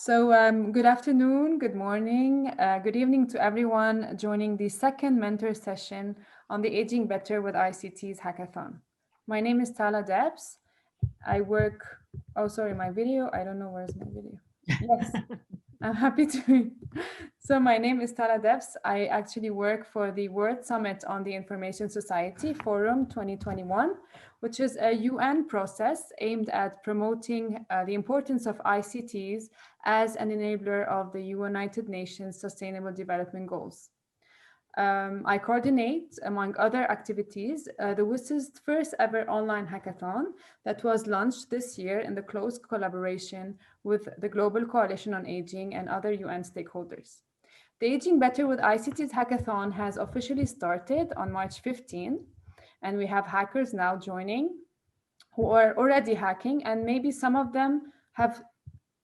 Good afternoon, good morning, good evening to everyone joining the second mentor session on the Aging Better with ICTs Hackathon. My name is Tala Debs. I work, oh, sorry, my video. I don't know where's my video. Yes, I'm happy to. So my name is Tala Debs. I actually work for the World Summit on the Information Society Forum 2021, which is a UN process aimed at promoting the importance of ICTs as an enabler of the United Nations Sustainable Development Goals. I coordinate, among other activities, the WIS's first ever online hackathon that was launched this year in the close collaboration with the Global Coalition on Aging and other UN stakeholders. The Aging Better with ICTs Hackathon has officially started on March 15, and we have hackers now joining who are already hacking, and maybe some of them have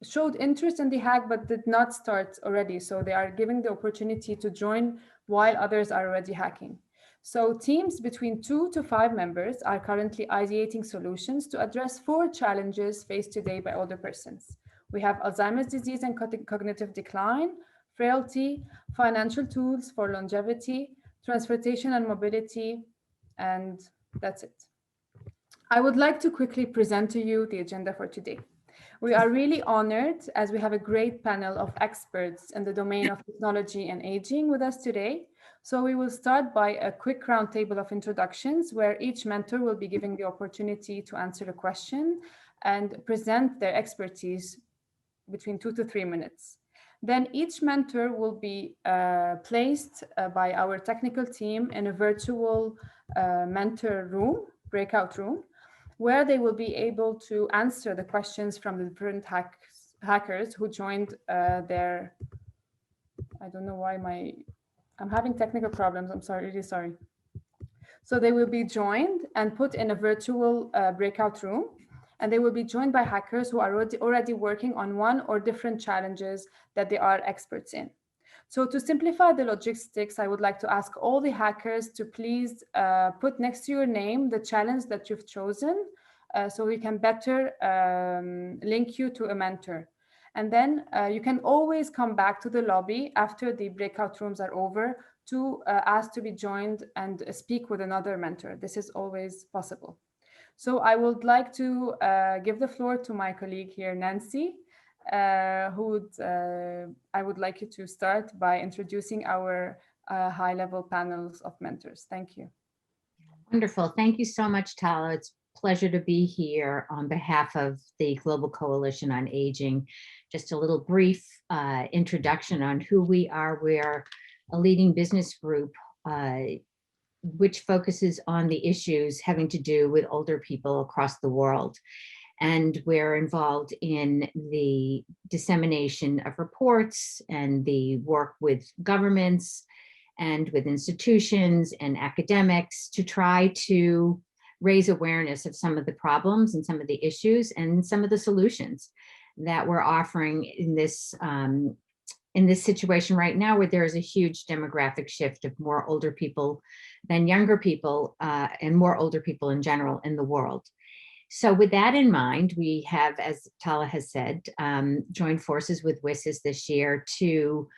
showed interest in the hack but did not start already. So they are giving the opportunity to join while others are already hacking. So teams between 2 to 5 members are currently ideating solutions to address 4 challenges faced today by older persons. We have Alzheimer's disease and cognitive decline, frailty, financial tools for longevity, transportation and mobility, and that's it. I would like to quickly present to you the agenda for today. We are really honored as we have a great panel of experts in the domain of technology and aging with us today. So we will start by a quick roundtable of introductions where each mentor will be given the opportunity to answer a question and present their expertise between 2 to 3 minutes. Then each mentor will be placed by our technical team in a virtual mentor room, breakout room, where they will be able to answer the questions from the different hackers who joined their, I don't know why I'm having technical problems. I'm sorry, really sorry. So they will be joined and put in a virtual breakout room, and they will be joined by hackers who are already working on one or different challenges that they are experts in. So to simplify the logistics, I would like to ask all the hackers to please put next to your name the challenge that you've chosen so we can better link you to a mentor. And then you can always come back to the lobby after the breakout rooms are over to ask to be joined and speak with another mentor. This is always possible. So I would like to give the floor to my colleague here, Nancy, I would like you to start by introducing our high-level panels of mentors. Thank you. Wonderful. Thank you so much, Tala. It's a pleasure to be here on behalf of the Global Coalition on Aging. Just a little brief introduction on who we are. We are a leading business group which focuses on the issues having to do with older people across the world. And we're involved in the dissemination of reports and the work with governments and with institutions and academics to try to raise awareness of some of the problems and some of the issues and some of the solutions that we're offering in this situation right now, where there is a huge demographic shift of more older people than younger people and more older people in general in the world. So with that in mind, we have, as Tala has said, joined forces with WSIS this year to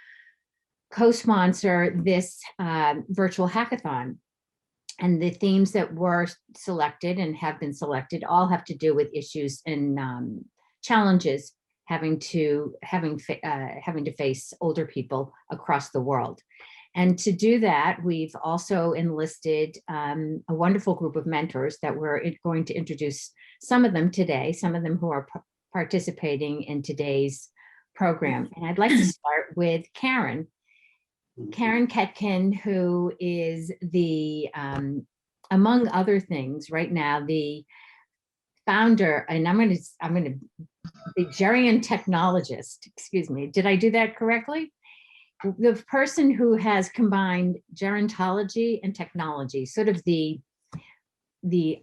co-sponsor this virtual hackathon. And the themes that were selected and have been selected all have to do with issues and challenges having to face older people across the world. And to do that, we've also enlisted a wonderful group of mentors that we're going to introduce some of them today, some of them who are participating in today's program. And I'd like to start with Karen. Karen Ketkin, who is the, among other things right now, the founder, and I'm going to the Gerian technologist, excuse me, did I do that correctly? The person who has combined gerontology and technology, sort of the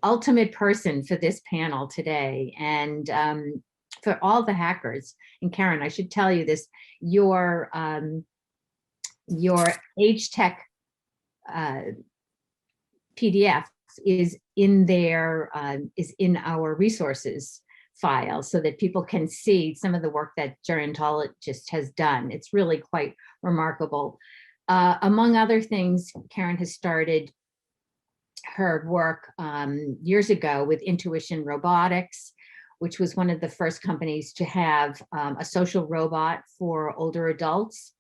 ultimate person for this panel today. And for all the hackers, and Karen, I should tell you this, your age tech PDF is in our resources file so that people can see some of the work that gerontologist has done. It's really quite remarkable. Among other things, Karen has started her work years ago with Intuition Robotics, which was one of the first companies to have a social robot for older adults,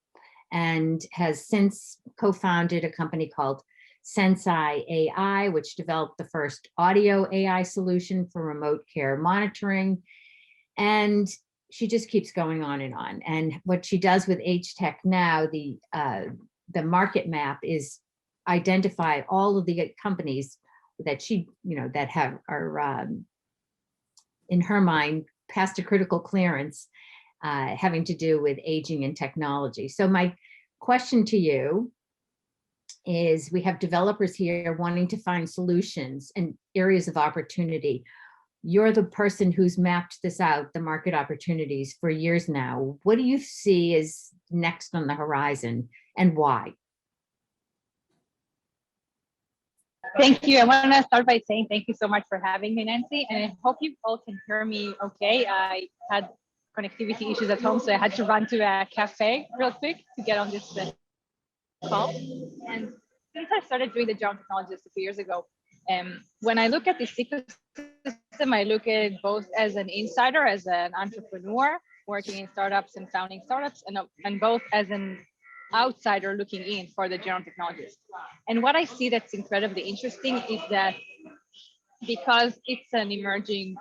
and has since co-founded a company called Sensei AI, which developed the first audio AI solution for remote care monitoring. And she just keeps going on and on. And what she does with Age Tech now, the market map is identify all of the companies that she, that are in her mind past a critical clearance, having to do with aging and technology. So my question to you is, we have developers here wanting to find solutions and areas of opportunity. You're the person who's mapped this out, the market opportunities, for years now. What do you see as next on the horizon, and why? Thank you. I want to start by saying thank you so much for having me, Nancy, and I hope you all can hear me okay. I had connectivity issues at home, so I had to run to a cafe real quick to get on this call. And since I started doing the job technologist a few years ago, when I look at this ecosystem, I look at it both as an insider, as an entrepreneur working in startups and founding startups, and both as an outsider looking in for the general technologist. And what I see that's incredibly interesting is that because it's an emerging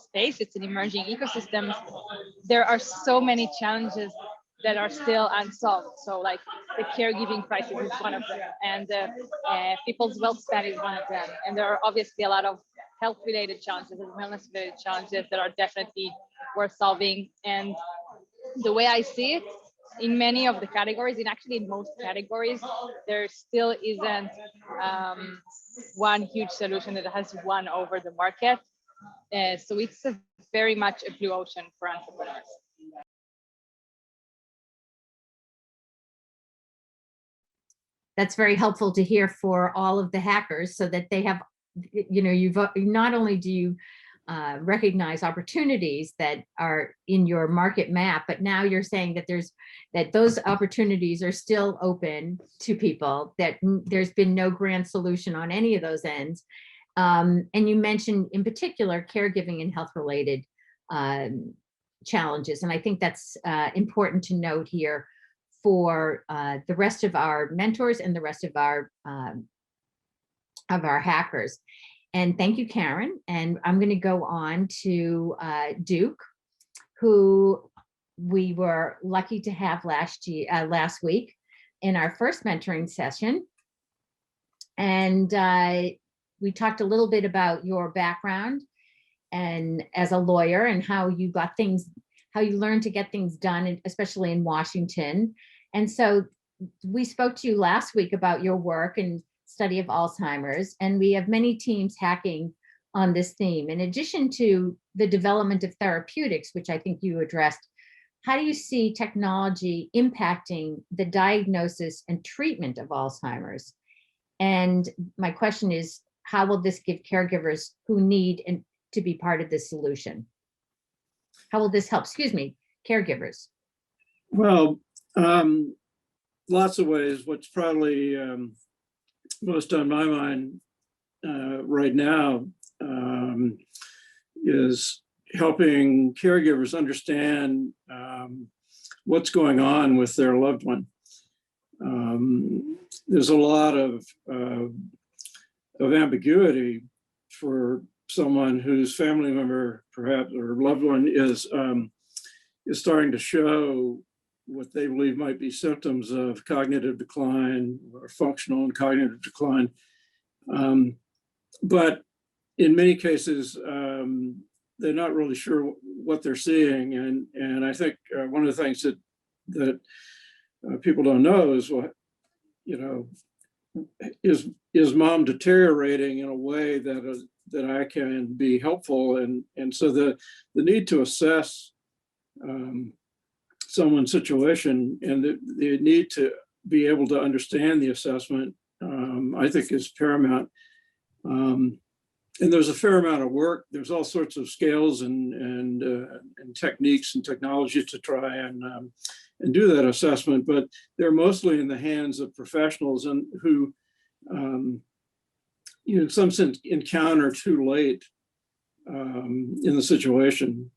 space, it's an emerging ecosystem, there are so many challenges that are still unsolved. So like the caregiving crisis is one of them, and people's wealth span is one of them. And there are obviously a lot of health related challenges and wellness related challenges that are definitely worth solving. And the way I see it, in many of the categories, and actually in most categories, there still isn't one huge solution that has won over the market. So it's very much a blue ocean for entrepreneurs. That's very helpful to hear for all of the hackers, so that they have, you've not only do you recognize opportunities that are in your market map, but now you're saying that those opportunities are still open to people, that there's been no grand solution on any of those ends. And you mentioned in particular caregiving and health related challenges. And I think that's important to note here for the rest of our mentors and the rest of our hackers. And thank you, Karen. And I'm going to go on to Duke, who we were lucky to have last week in our first mentoring session. And we talked a little bit about your background and as a lawyer, and how you learned to get things done, especially in Washington. And so we spoke to you last week about your work and study of Alzheimer's, and we have many teams hacking on this theme. In addition to the development of therapeutics, which I think you addressed, how do you see technology impacting the diagnosis and treatment of Alzheimer's? And my question is, how will this give caregivers who need to be part of this solution? How will this help, caregivers? Well, lots of ways. What's probably most on my mind right now is helping caregivers understand what's going on with their loved one. There's a lot of ambiguity for someone whose family member, perhaps, or loved one is starting to show what they believe might be symptoms of cognitive decline or functional and cognitive decline. But in many cases, they're not really sure what they're seeing. And I think one of the things that people don't know is, well, is mom deteriorating in a way that I can be helpful? And so the need to assess someone's situation and the need to be able to understand the assessment, I think, is paramount. there's a fair amount of work. There's all sorts of scales and techniques and technology to try and do that assessment, but they're mostly in the hands of professionals and who, in some sense, encounter too late in the situation,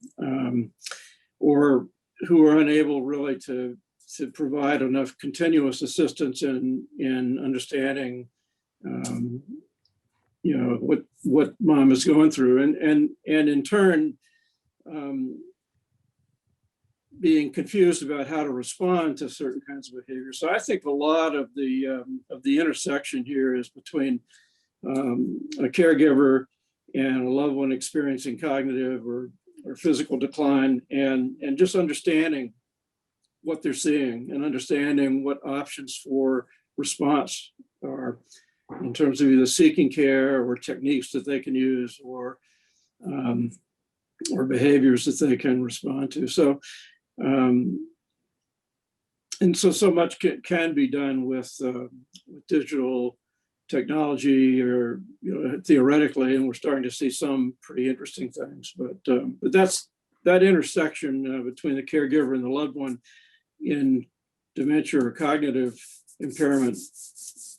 or who are unable really to provide enough continuous assistance in understanding what mom is going through, and in turn being confused about how to respond to certain kinds of behavior. So I think a lot of the intersection here is between a caregiver and a loved one experiencing cognitive or physical decline, and just understanding what they're seeing and understanding what options for response are in terms of either seeking care or techniques that they can use, or behaviors that they can respond to. So, and so much can be done with digital technology, or theoretically, and we're starting to see some pretty interesting things. But that's that intersection between the caregiver and the loved one in dementia or cognitive impairment,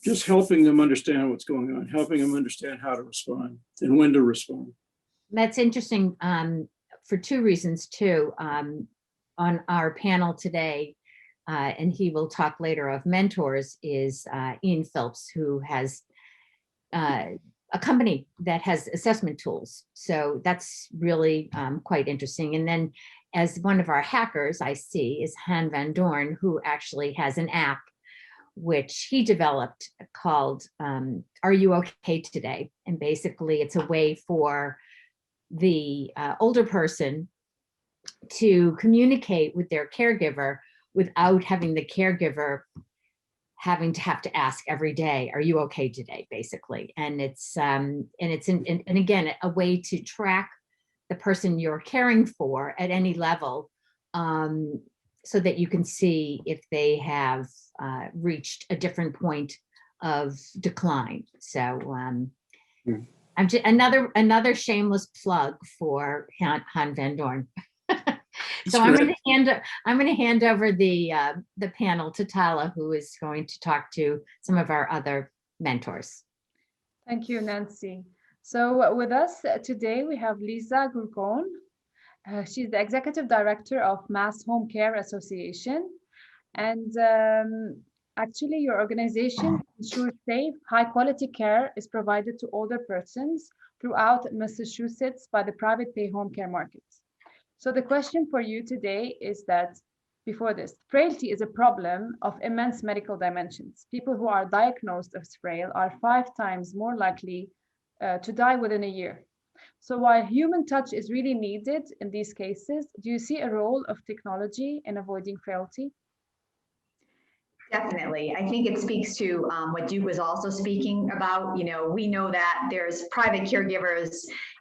just helping them understand what's going on, helping them understand how to respond and when to respond. That's interesting for two reasons too. On our panel today, and he will talk later of mentors, is Ian Phelps, who has a company that has assessment tools. So that's really quite interesting. And then as one of our hackers I see is Han Van Doorn, who actually has an app which he developed called Are You Okay Today? And basically it's a way for the older person to communicate with their caregiver without having the caregiver having to ask every day, are you okay today, basically. And it's again, a way to track the person you're caring for at any level, so that you can see if they have reached a different point of decline. So I'm just another shameless plug for Han Van Doorn. So I'm going to hand over the panel to Tala, who is going to talk to some of our other mentors. Thank you, Nancy. So with us today, we have Lisa Gurkon. She's the Executive Director of Mass Home Care Association. And actually, your organization ensures safe, high-quality care is provided to older persons throughout Massachusetts by the private pay home care market. So the question for you today is that, before this, frailty is a problem of immense medical dimensions. People who are diagnosed as frail are 5 times more likely to die within a year. So while human touch is really needed in these cases, do you see a role of technology in avoiding frailty? Definitely. I think it speaks to what Duke was also speaking about. We know that there's private caregivers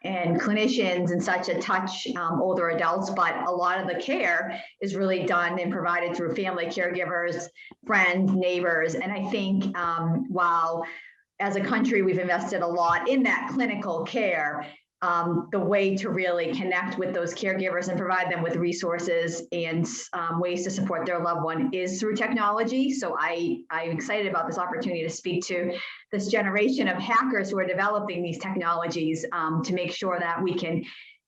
and clinicians and such that touch older adults, but a lot of the care is really done and provided through family caregivers, friends, neighbors. And I think while as a country, we've invested a lot in that clinical care, the way to really connect with those caregivers and provide them with resources and ways to support their loved one is through technology. So I'm excited about this opportunity to speak to this generation of hackers who are developing these technologies to make sure that we can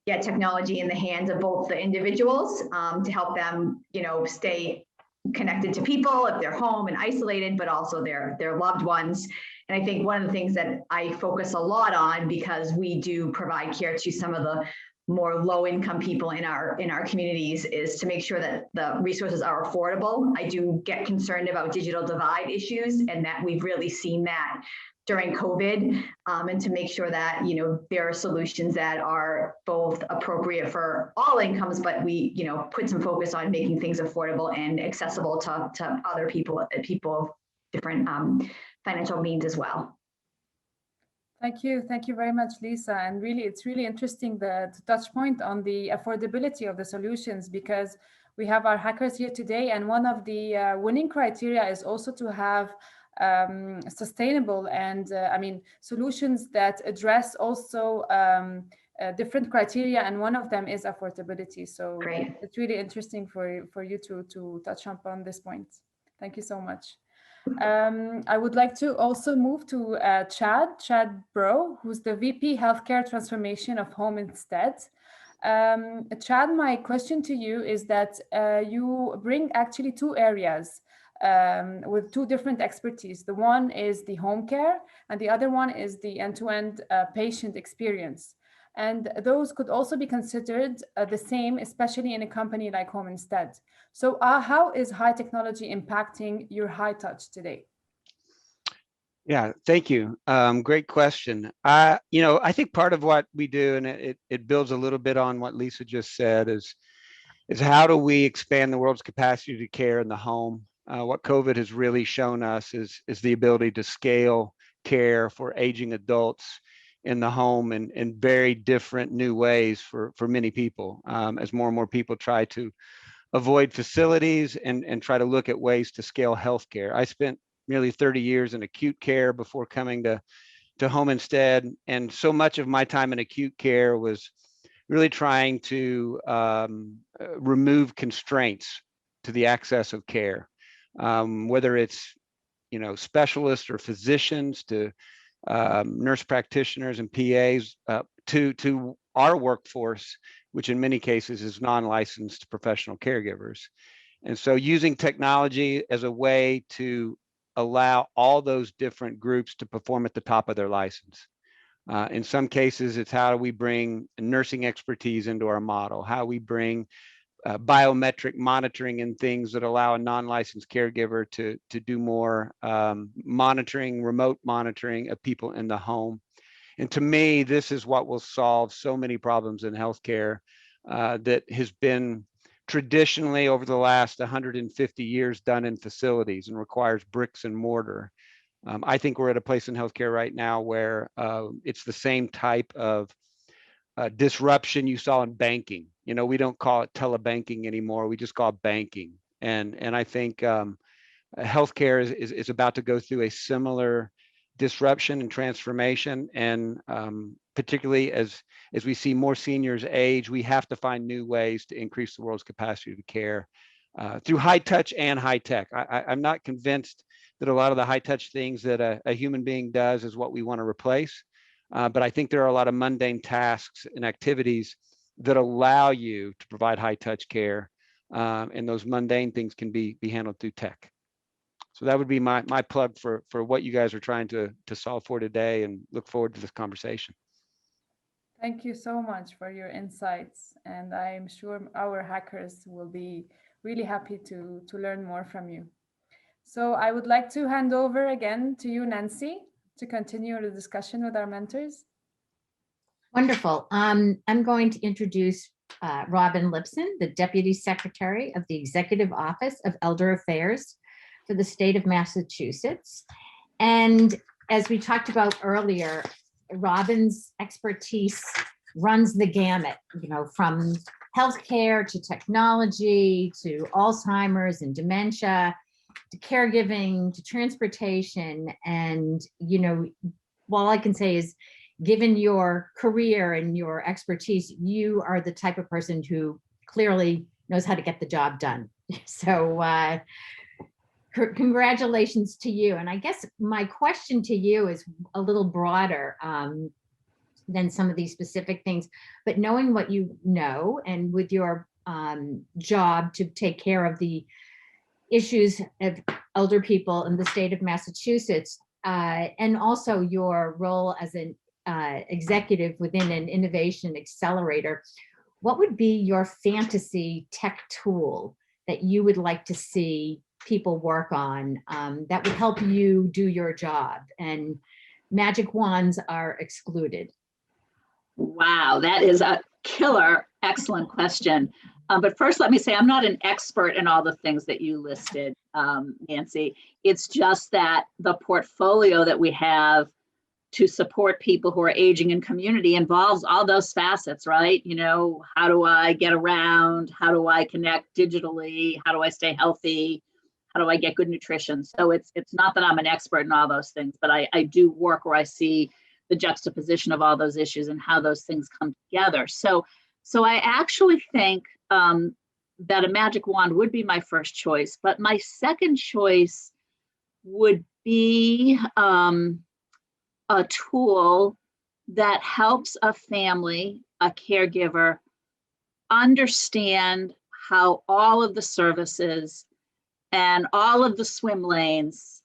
get technology in the hands of both the individuals to help them, stay connected to people if they're home and isolated, but also their loved ones. And I think one of the things that I focus a lot on, because we do provide care to some of the more low-income people in our communities, is to make sure that the resources are affordable. I do get concerned about digital divide issues, and that we've really seen that during COVID, and to make sure that there are solutions that are both appropriate for all incomes, but we put some focus on making things affordable and accessible to other people of different financial means as well. Thank you very much, Lisa. And really, it's really interesting the touch point on the affordability of the solutions, because we have our hackers here today, and one of the winning criteria is also to have sustainable and solutions that address also different criteria, and one of them is affordability. So Great. it's really interesting for you to touch upon this point. Thank you so much. I would like to also move to Chad Bro, who's the VP Healthcare Transformation of Home Instead. Chad, my question to you is that you bring actually two areas with two different expertise. The one is the home care, and the other one is the end-to-end patient experience. And those could also be considered the same, especially in a company like Home Instead. So how is high technology impacting your high touch today? Yeah, thank you. Great question. I think part of what we do, and it builds a little bit on what Lisa just said, is how do we expand the world's capacity to care in the home? What COVID has really shown us is the ability to scale care for aging adults in the home in very different new ways for many people, as more and more people try to avoid facilities and try to look at ways to scale healthcare. I spent nearly 30 years in acute care before coming to Home Instead, and so much of my time in acute care was really trying to remove constraints to the access of care, whether it's specialists or physicians to nurse practitioners and PAs to our workforce, which in many cases is non-licensed professional caregivers. And so using technology as a way to allow all those different groups to perform at the top of their license. In some cases, it's how do we bring nursing expertise into our model, how we bring biometric monitoring and things that allow a non-licensed caregiver to do more monitoring, remote monitoring of people in the home. And to me, this is what will solve so many problems in healthcare that has been traditionally over the last 150 years done in facilities and requires bricks and mortar. I think we're at a place in healthcare right now where it's the same type of disruption you saw in banking. We don't call it telebanking anymore. We just call it banking. And I think healthcare is about to go through a similar disruption and transformation. And particularly as we see more seniors age, we have to find new ways to increase the world's capacity to care through high touch and high tech. I'm not convinced that a lot of the high touch things that a human being does is what we want to replace. But I think there are a lot of mundane tasks and activities that allow you to provide high touch care. And those mundane things can be handled through tech. So that would be my plug for what you guys are trying to solve for today, and look forward to this conversation. Thank you so much for your insights. And I'm sure our hackers will be really happy to learn more from you. So I would like to hand over again to you, Nancy, to continue the discussion with our mentors. Wonderful. I'm going to introduce Robin Lipson, the Deputy Secretary of the Executive Office of Elder Affairs for the state of Massachusetts. And as we talked about earlier, Robin's expertise runs the gamut, from healthcare to technology to Alzheimer's and dementia to caregiving to transportation. And, all I can say is, given your career and your expertise, you are the type of person who clearly knows how to get the job done. So congratulations to you. And I guess my question to you is a little broader than some of these specific things, but knowing what you know, and with your job to take care of the issues of elder people in the state of Massachusetts, and also your role as an executive within an innovation accelerator, what would be your fantasy tech tool that you would like to see people work on that would help you do your job? And magic wands are excluded. Wow, that is a killer, excellent question. But first, let me say I'm not an expert in all the things that you listed, Nancy. It's just that the portfolio that we have to support people who are aging in community involves all those facets, right? How do I get around? How do I connect digitally? How do I stay healthy? how do I get good nutrition? So it's not that I'm an expert in all those things, but I do work where I see the juxtaposition of all those issues and how those things come together. So I actually think that a magic wand would be my first choice, but my second choice would be a tool that helps a family, a caregiver, understand how all of the services and all of the swim lanes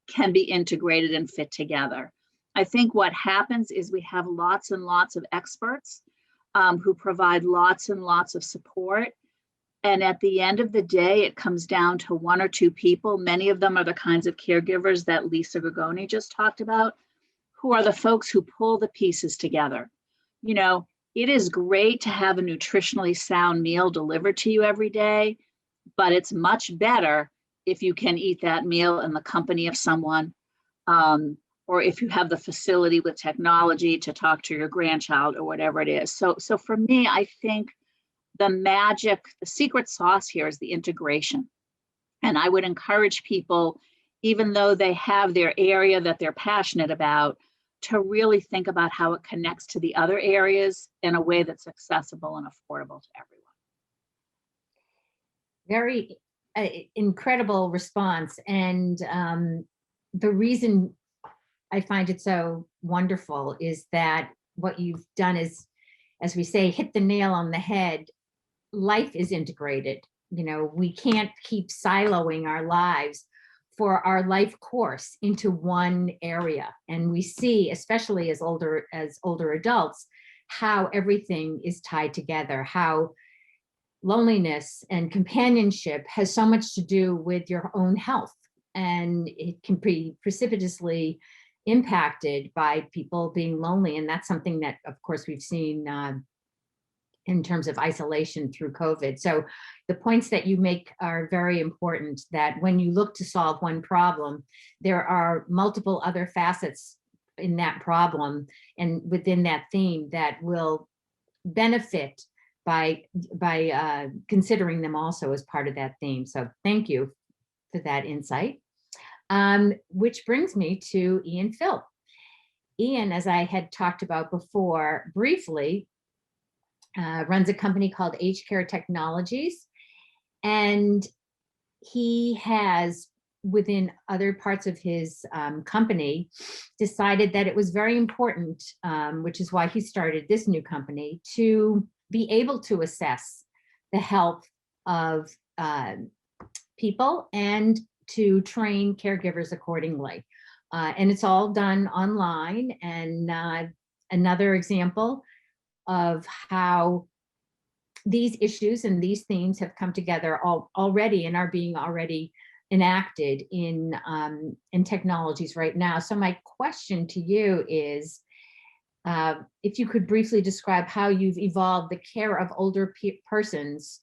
can be integrated and fit together. I think what happens is we have lots and lots of experts who provide lots and lots of support. And at the end of the day, it comes down to one or two people. Many of them are the kinds of caregivers that Lisa Gregoni just talked about, who are the folks who pull the pieces together. You know, it is great to have a nutritionally sound meal delivered to you every day, but it's much better if you can eat that meal in the company of someone, or if you have the facility with technology to talk to your grandchild or whatever it is. So for me, I think the secret sauce here is the integration. And I would encourage people, even though they have their area that they're passionate about, to really think about how it connects to the other areas in a way that's accessible and affordable to everyone. Very incredible response. And the reason I find it so wonderful is that what you've done is, as we say, hit the nail on the head. Life is integrated. You know, we can't keep siloing our lives for our life course into one area. And we see, especially as older adults, how everything is tied together, how loneliness and companionship has so much to do with your own health. And it can be precipitously impacted by people being lonely. And that's something that, of course, we've seen in terms of isolation through COVID. So the points that you make are very important, that when you look to solve one problem, there are multiple other facets in that problem and within that theme that will benefit by considering them also as part of that theme. So thank you for that insight. Which brings me to Ian Phil. Ian, as I had talked about before briefly, runs a company called Age Care Technologies. And he has, within other parts of his company, decided that it was very important, which is why he started this new company, to be able to assess the health of people and to train caregivers accordingly. And it's all done online. And another example of how these issues and these themes have come together already and are being already enacted in technologies right now. So my question to you is, if you could briefly describe how you've evolved the care of older persons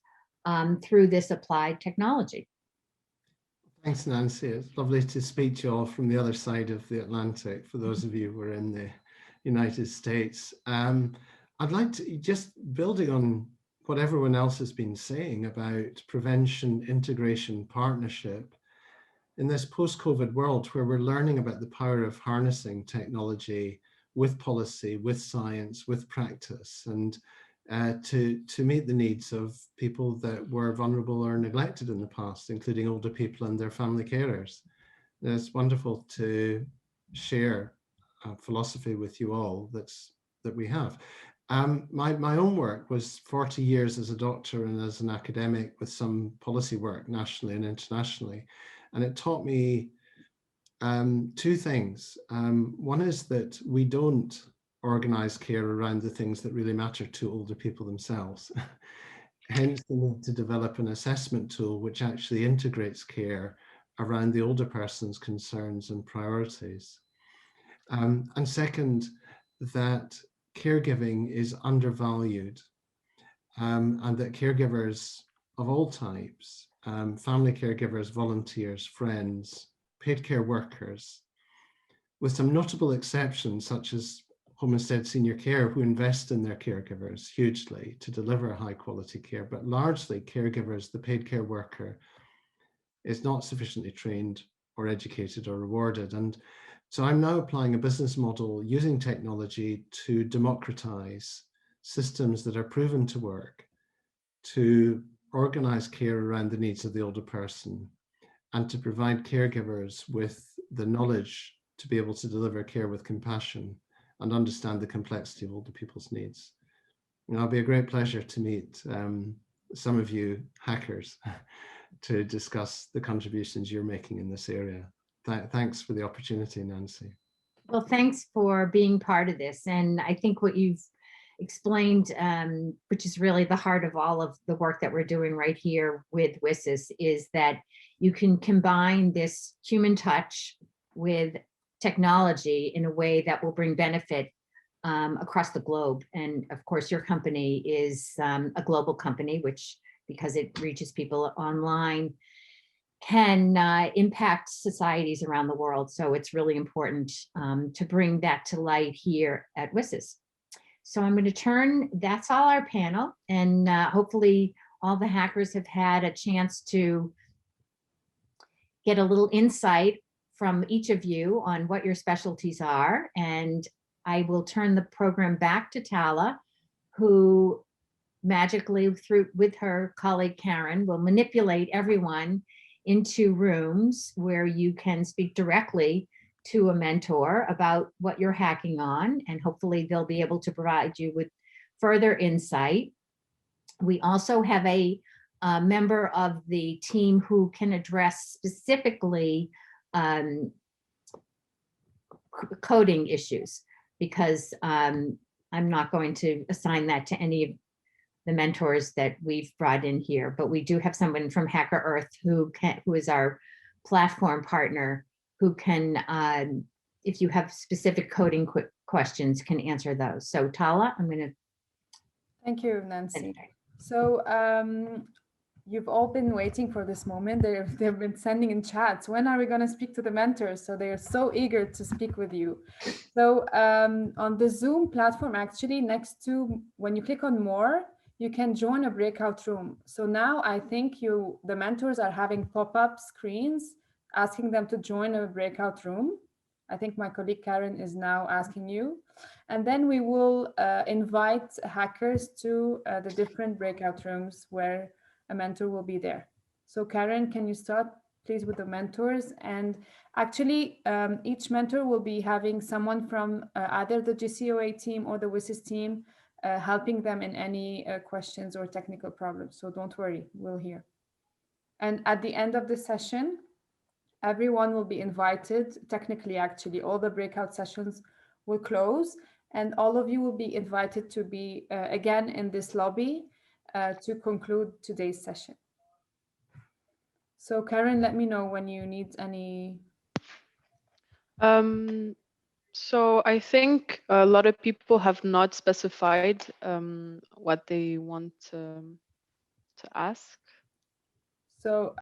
through this applied technology. Thanks, Nancy. It's lovely to speak to you all from the other side of the Atlantic, for those of you who are in the United States. I'd like to, just building on what everyone else has been saying about prevention, integration, partnership, in this post-COVID world where we're learning about the power of harnessing technology with policy, with science, with practice, and to meet the needs of people that were vulnerable or neglected in the past, including older people and their family carers. And it's wonderful to share a philosophy with you all that we have. My own work was 40 years as a doctor and as an academic with some policy work nationally and internationally. And it taught me two things. One is that we don't organize care around the things that really matter to older people themselves. Hence the need to develop an assessment tool which actually integrates care around the older person's concerns and priorities. And second, that caregiving is undervalued, and that caregivers of all types, family caregivers, volunteers, friends, paid care workers, with some notable exceptions such as Home Instead Senior Care, who invest in their caregivers hugely to deliver high quality care, but largely caregivers, the paid care worker, is not sufficiently trained or educated or rewarded. And so I'm now applying a business model using technology to democratize systems that are proven to work, to organize care around the needs of the older person, and to provide caregivers with the knowledge to be able to deliver care with compassion and understand the complexity of older people's needs. And it'll be a great pleasure to meet some of you hackers to discuss the contributions you're making in this area. Thanks for the opportunity, Nancy. Well, thanks for being part of this. And I think what you've explained, which is really the heart of all of the work that we're doing right here with WSIS, is that you can combine this human touch with technology in a way that will bring benefit across the globe. And of course, your company is a global company, which, because it reaches people online, can impact societies around the world. So it's really important to bring that to light here at WSIS. So I'm going to turn, that's all our panel, and hopefully all the hackers have had a chance to get a little insight from each of you on what your specialties are. And I will turn the program back to Tala, who magically, with her colleague Karen, will manipulate everyone into rooms where you can speak directly to a mentor about what you're hacking on, and hopefully they'll be able to provide you with further insight. We also have a member of the team who can address specifically coding issues, because I'm not going to assign that to any of the mentors that we've brought in here, but we do have someone from Hacker Earth who is our platform partner, who can, if you have specific coding questions, can answer those. So Tala, I'm going to. Thank you, Nancy. So you've all been waiting for this moment. They've been sending in chats. When are we going to speak to the mentors? So they're so eager to speak with you. So on the Zoom platform, actually, next to, when you click on more, you can join a breakout room. So now I think the mentors are having pop-up screens asking them to join a breakout room. I think my colleague Karen is now asking you. And then we will invite hackers to the different breakout rooms where a mentor will be there. So Karen, can you start please with the mentors? And actually each mentor will be having someone from either the GCOA team or the WSIS team helping them in any questions or technical problems. So don't worry, we'll hear. And at the end of the session, everyone will be invited. Technically, actually, all the breakout sessions will close, and all of you will be invited to be again in this lobby to conclude today's session. So Karen, let me know when you need any. So I think a lot of people have not specified what they want to ask. So